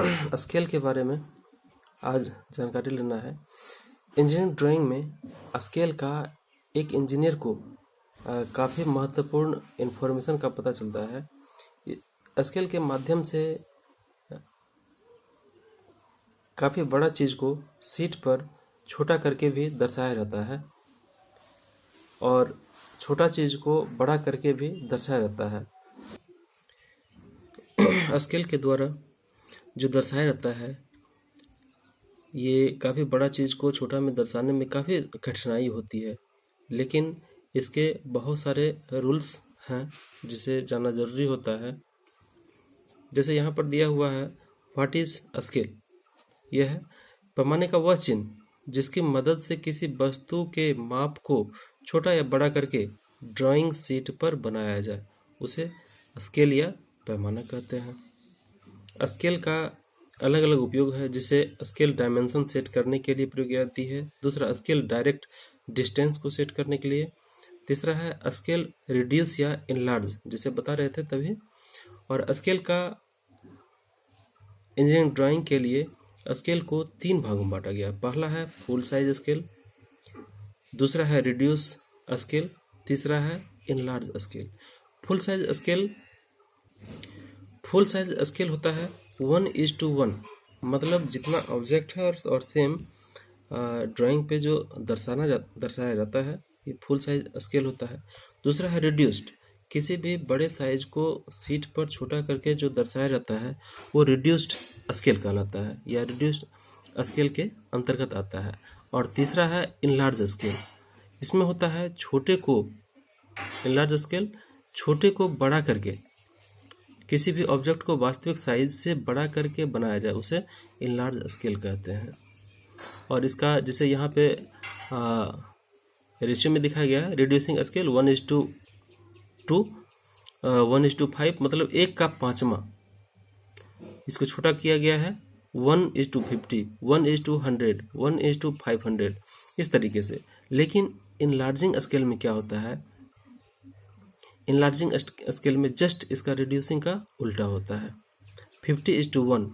Scale के बारे में आज जानकारी लेना है। इंजीनियरिंग ड्राइंग में स्केल का एक इंजीनियर को काफ़ी महत्वपूर्ण इन्फॉर्मेशन का पता चलता है। स्केल के माध्यम से काफ़ी बड़ा चीज़ को शीट पर छोटा करके भी दर्शाया जाता है और छोटा चीज़ को बड़ा करके भी दर्शाया जाता है। स्केल के द्वारा जो दर्शाया जाता है ये काफ़ी बड़ा चीज़ को छोटा में दर्शाने में काफ़ी कठिनाई होती है, लेकिन इसके बहुत सारे रूल्स हैं जिसे जानना ज़रूरी होता है। जैसे यहाँ पर दिया हुआ है व्हाट इज़ स्केल। यह है पैमाने का वह चिन्ह जिसकी मदद से किसी वस्तु के माप को छोटा या बड़ा करके ड्राइंग शीट पर बनाया जाए, उसे स्केल या पैमाना कहते हैं। स्केल का अलग अलग उपयोग है, जिसे स्केल डायमेंशन सेट करने के लिए प्रयोग की जाती है। दूसरा स्केल डायरेक्ट डिस्टेंस को सेट करने के लिए। तीसरा है स्केल रिड्यूस या इनलार्ज, जिसे बता रहे थे तभी। और स्केल का इंजीनियरिंग ड्राइंग के लिए स्केल को 3 भागों में बांटा गया। पहला है फुल साइज स्केल, दूसरा है रिड्यूस स्केल, तीसरा है enlarge scale. Full size scale होता है 1:1, मतलब जितना ऑब्जेक्ट है और सेम ड्राइंग पे जो दर्शाया जाता है, ये फुल साइज स्केल होता है। दूसरा है रिड्यूस्ड, किसी भी बड़े साइज को शीट पर छोटा करके जो दर्शाया जाता है वो रिड्यूस्ड स्केल कहलाता है या रिड्यूस्ड स्केल के अंतर्गत आता है। और तीसरा है इनलार्ज स्केल, इसमें होता है इनलार्ज स्केल छोटे को बड़ा करके किसी भी ऑब्जेक्ट को वास्तविक साइज से बड़ा करके बनाया जाए, उसे इनलार्ज स्केल कहते हैं। और इसका जिसे यहाँ पे रेशियो में दिखाया गया है, रिड्यूसिंग स्केल 1:2 1:5, मतलब 1 का 5वां। इसको छोटा किया गया है 1:50, 1:100, 1:500, इस तरीके से। लेकिन इनलार्जिंग स्केल में क्या होता है, इनलार्जिंग स्केल में जस्ट इसका रिड्यूसिंग का उल्टा होता है। 50:1,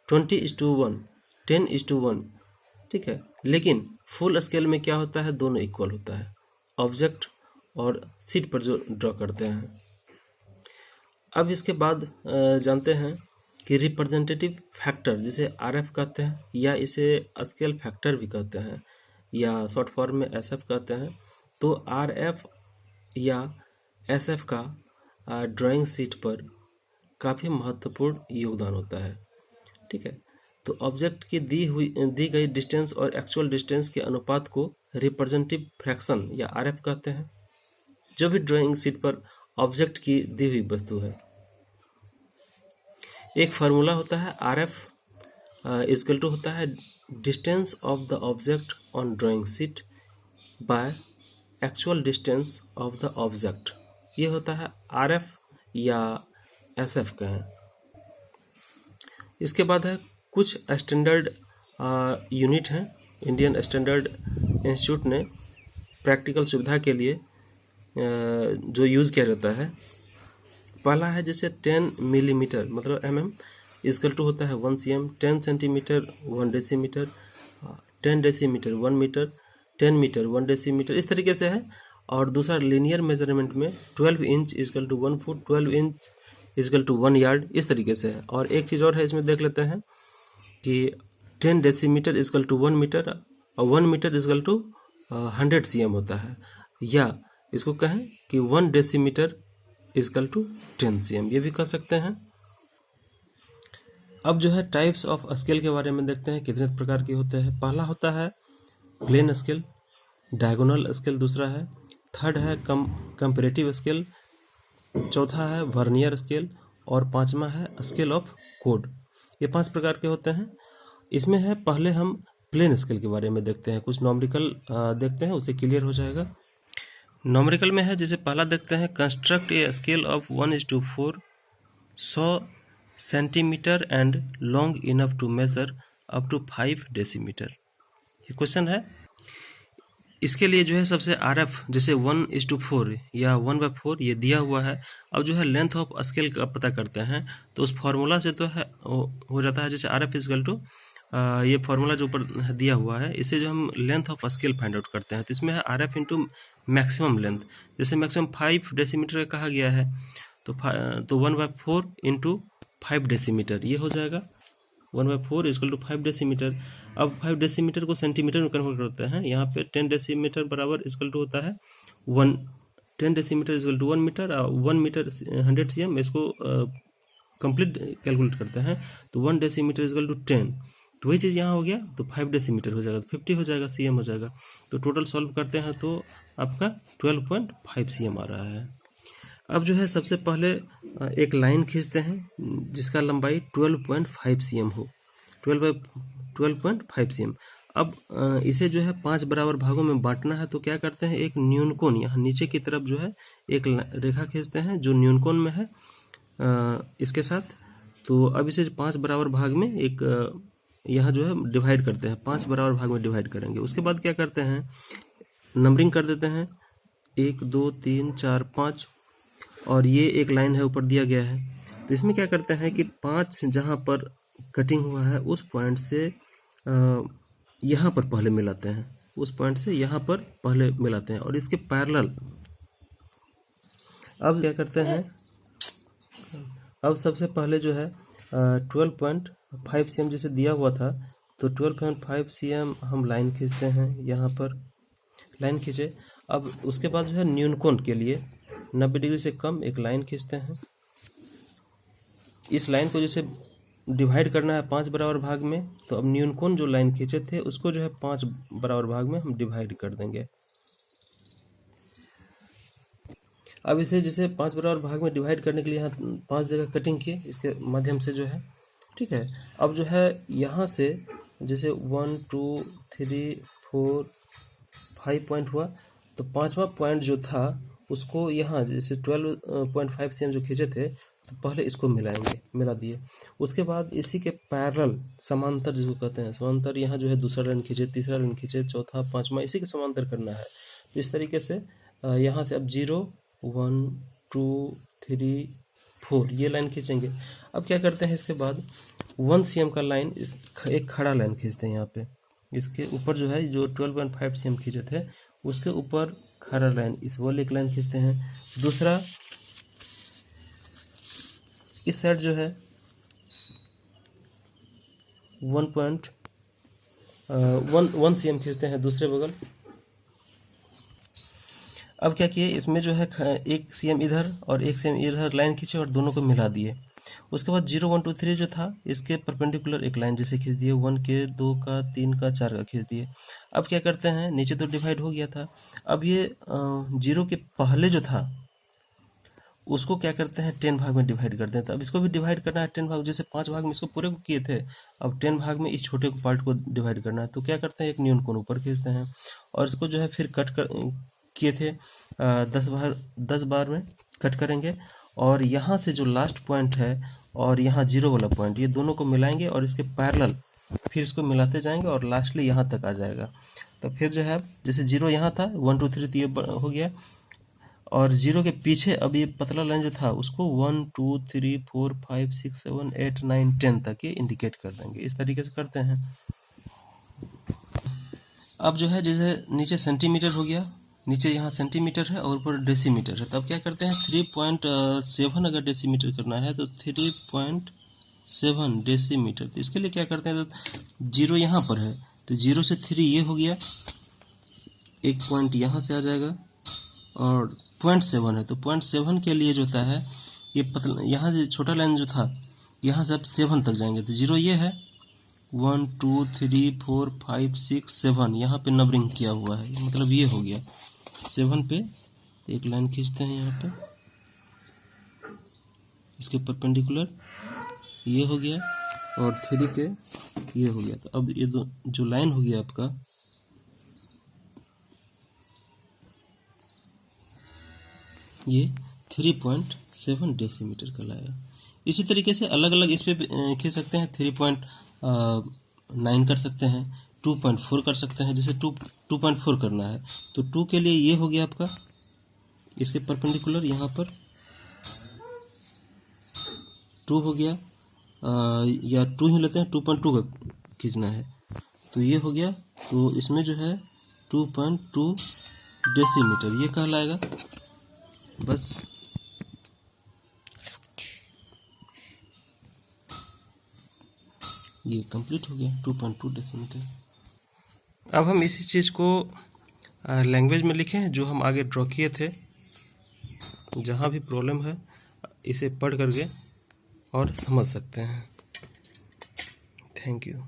20:1, 10:1, ठीक है। लेकिन फुल स्केल में क्या होता है, दोनों इक्वल होता है, ऑब्जेक्ट और शीट पर जो ड्रॉ करते हैं। अब इसके बाद जानते हैं कि रिप्रेजेंटेटिव फैक्टर, जिसे RF कहते हैं या इसे स्केल फैक्टर भी कहते हैं या शॉर्ट फॉर्म में SF कहते हैं। तो RF या SF का ड्राइंग शीट पर काफ़ी महत्वपूर्ण योगदान होता है, ठीक है। तो ऑब्जेक्ट की दी गई डिस्टेंस और एक्चुअल डिस्टेंस के अनुपात को रिप्रेजेंटेटिव फ्रैक्शन या RF कहते हैं, जो भी ड्राइंग शीट पर ऑब्जेक्ट की दी हुई वस्तु है। एक फार्मूला होता है RF इक्वल टू होता है distance of the object on drawing sheet by actual distance of the object. ये होता है RF या SF का है। इसके बाद है कुछ स्टैंडर्ड यूनिट हैं। इंडियन स्टैंडर्ड इंस्टीट्यूट ने प्रैक्टिकल सुविधा के लिए जो यूज़ किया जाता है, पहला है जैसे 10 मिलीमीटर, मतलब mm इक्वल टू होता है 1 cm, 10 centimetre 1 decimetre, 10 decimetre 1 metre, 10 metre 1 decimetre, इस तरीके से है। और दूसरा लीनियर मेजरमेंट में 12 inch equal to 1 foot, 12 inch equal to 1 yard, इस तरीके से है। और एक चीज़ और है, इसमें देख लेते हैं कि 10 डेसीमीटर इक्वल टू 1 मीटर और 1 मीटर इक्वल टू 100 cm होता है, या इसको कहें कि 1 डेसीमीटर इक्वल टू 10 cm, ये भी कह सकते हैं। अब जो है टाइप्स ऑफ स्केल के बारे में देखते हैं, कितने प्रकार के होते हैं। पहला होता है प्लेन स्केल, डायगोनल स्केल दूसरा है, थर्ड है कंपैरेटिव स्केल, चौथा है वर्नियर स्केल और पांचवा है स्केल ऑफ कोड। ये 5 प्रकार के होते हैं। इसमें है, पहले हम प्लेन स्केल के बारे में देखते हैं, कुछ नॉमरिकल देखते हैं, उसे क्लियर हो जाएगा। नॉमरिकल में है, जैसे पहला देखते हैं, construct a scale of 1:4 100 centimetre and long enough to measure up to 5 decimetre. ये क्वेश्चन है। इसके लिए जो है सबसे RF जैसे 1:4 या 1/4 ये दिया हुआ है। अब जो है लेंथ ऑफ स्केल का पता करते हैं तो उस फार्मूला से तो है हो जाता है, जैसे RF इक्वल टू ये फार्मूला जो ऊपर दिया हुआ है, इसे जो हम length of scale find out करते हैं तो इसमें है RF इंटू मैक्सिमम लेंथ। जैसे मैक्सिमम 5 डेसीमीटर कहा गया है तो 1/4 इंटू 5 डेसीमीटर ये हो जाएगा 1/4 इक्वल टू 5 डेसीमीटर। अब 5 डेसीमीटर को सेंटीमीटर में कन्वर्ट करते हैं। यहाँ पे 10 डेसीमीटर बराबर इक्वल टू होता है 10 डेसीमीटर इक्वल टू 1 मीटर और 1 मीटर 100 cm। इसको कंप्लीट कैलकुलेट करते हैं तो 1 डेसीमीटर इक्वल टू 10, तो वही चीज़ यहाँ हो गया तो 5 डेसीमीटर हो जाएगा, 50 हो जाएगा, cm हो जाएगा। तो टोटल सॉल्व करते हैं तो आपका 12.5 cm आ रहा है। अब जो है सबसे पहले एक लाइन खींचते हैं जिसका लंबाई 12.5 cm हो, 12.5 cm। अब इसे जो है 5 बराबर भागों में बांटना है तो क्या करते हैं, एक न्यूनकोण यहाँ नीचे की तरफ जो है एक रेखा खींचते हैं जो न्यूनकोण में है इसके साथ। तो अब इसे 5 बराबर भाग में एक यहाँ जो है डिवाइड करते हैं, 5 बराबर भाग में डिवाइड करेंगे। उसके बाद क्या करते हैं, नंबरिंग कर देते हैं 1 2 3 4 5 और ये एक लाइन है ऊपर दिया गया है। तो इसमें क्या करते हैं कि 5 जहाँ पर कटिंग हुआ है उस पॉइंट से यहाँ पर पहले मिलाते हैं, उस पॉइंट से यहाँ पर पहले मिलाते हैं और इसके पैरेलल अब क्या करते हैं, अब सबसे पहले जो है 12.5 cm जैसे दिया हुआ था तो 12.5 cm हम लाइन खींचते हैं, यहाँ पर लाइन खींचे। अब उसके बाद जो है न्यूनकोण के लिए 90 डिग्री से कम एक लाइन खींचते हैं। इस लाइन को जैसे डिवाइड करना है 5 बराबर भाग में, तो अब न्यूनकोण जो लाइन खींचे थे उसको जो है 5 बराबर भाग में हम डिवाइड कर देंगे। अब इसे जैसे 5 बराबर भाग में डिवाइड करने के लिए यहाँ 5 जगह कटिंग किए इसके माध्यम से जो है, ठीक है। अब जो है यहाँ से जैसे 1 2 3 4 5 पॉइंट हुआ तो 5वां पॉइंट जो था उसको यहाँ जैसे 12.5 cm जो खींचे थे तो पहले इसको मिलाएंगे, मिला दिए। उसके बाद इसी के पैरेलल समांतर जिसको कहते हैं, समांतर यहाँ जो है दूसरा लाइन खींचे, तीसरा लाइन खींचे, चौथा, पांचवा, इसी के समांतर करना है। तो इस तरीके से यहाँ से अब 0 1 2 3 4 ये लाइन खींचेंगे। अब क्या करते हैं, इसके बाद 1 cm का लाइन इस एक खड़ा लाइन खींचते हैं यहाँ पे, इसके ऊपर जो है जो 12.5 cm खींचे थे उसके ऊपर खड़ा लाइन इस वो एक लाइन खींचते हैं। दूसरा इस साइड जो है 1 cm खींचते हैं दूसरे बगल। अब क्या किए, इसमें जो है 1 cm इधर और 1 cm इधर लाइन खींचे और दोनों को मिला दिए। उसके बाद 0 1 2 3 जो था इसके परपेंडिकुलर एक लाइन जैसे खींच दिए, 1 के 2 का 3 का 4 का खींच दिए। अब क्या करते हैं, नीचे तो डिवाइड हो गया था, अब ये 0 के पहले जो था उसको क्या करते हैं 10 भाग में डिवाइड करते हैं। तो अब इसको भी डिवाइड करना है 10 भाग, जैसे 5 भाग में इसको पूरे को किए थे, अब 10 भाग में इस छोटे को पार्ट को डिवाइड करना है। तो क्या करते हैं, एक न्यूनकोण ऊपर खींचते हैं और इसको जो है फिर कट कर किए थे 10 बार में कट करेंगे और यहाँ से जो लास्ट पॉइंट है और यहाँ 0 वाला पॉइंट, ये दोनों को मिलाएंगे और इसके पैरेलल फिर इसको मिलाते जाएंगे और लास्टली यहाँ तक आ जाएगा। तो फिर जो है जैसे 0 यहाँ था 1 2 3 तो ये हो गया और 0 के पीछे अब ये पतला लाइन जो था उसको 1 2 3 4 5 6 7 8 9 10 तक ये इंडिकेट कर देंगे। इस तरीके से करते हैं। अब जो है जैसे नीचे सेंटीमीटर हो गया, नीचे यहाँ सेंटीमीटर है और ऊपर डेसीमीटर है, तब क्या करते हैं 3.7 अगर डेसीमीटर करना है तो 3.7 डेसीमीटर। तो इसके लिए क्या करते हैं, तो 0 यहाँ पर है तो 0 से 3 ये हो गया, एक पॉइंट यहाँ से आ जाएगा और 0.7 है तो 0.7 के लिए जो होता है ये पतला यहाँ से छोटा लाइन जो था यहाँ से अब 7 तक जाएंगे। तो 0 ये है, 1 2 3 4 5 6 7 यहाँ पे नंबरिंग किया हुआ है, मतलब ये हो गया 7 पे एक लाइन खींचते हैं यहाँ पे इसके परपेंडिकुलर, ये हो गया और 3 के ये हो गया। तो अब ये जो लाइन हो गया आपका ये 3.7 डेसीमीटर का लाया। इसी तरीके से अलग अलग इस पे खींच सकते हैं, 3.9 कर सकते हैं, 2.4 कर सकते हैं। जैसे 2.4 करना है। तो 2 के लिए ये हो गया आपका इसके परपेंडिकुलर, यहाँ पर 2 हो गया, या 2 ही लेते हैं, 2.2 का खींचना है तो ये हो गया। तो इसमें जो है 2.2 डेसीमीटर ये कहलाएगा। बस ये कंप्लीट हो गया 2.2 डेसीमीटर। अब हम इसी चीज़ को लैंग्वेज में लिखें जो हम आगे ड्रॉ किए थे। जहाँ भी प्रॉब्लम है इसे पढ़ करके और समझ सकते हैं। Thank you.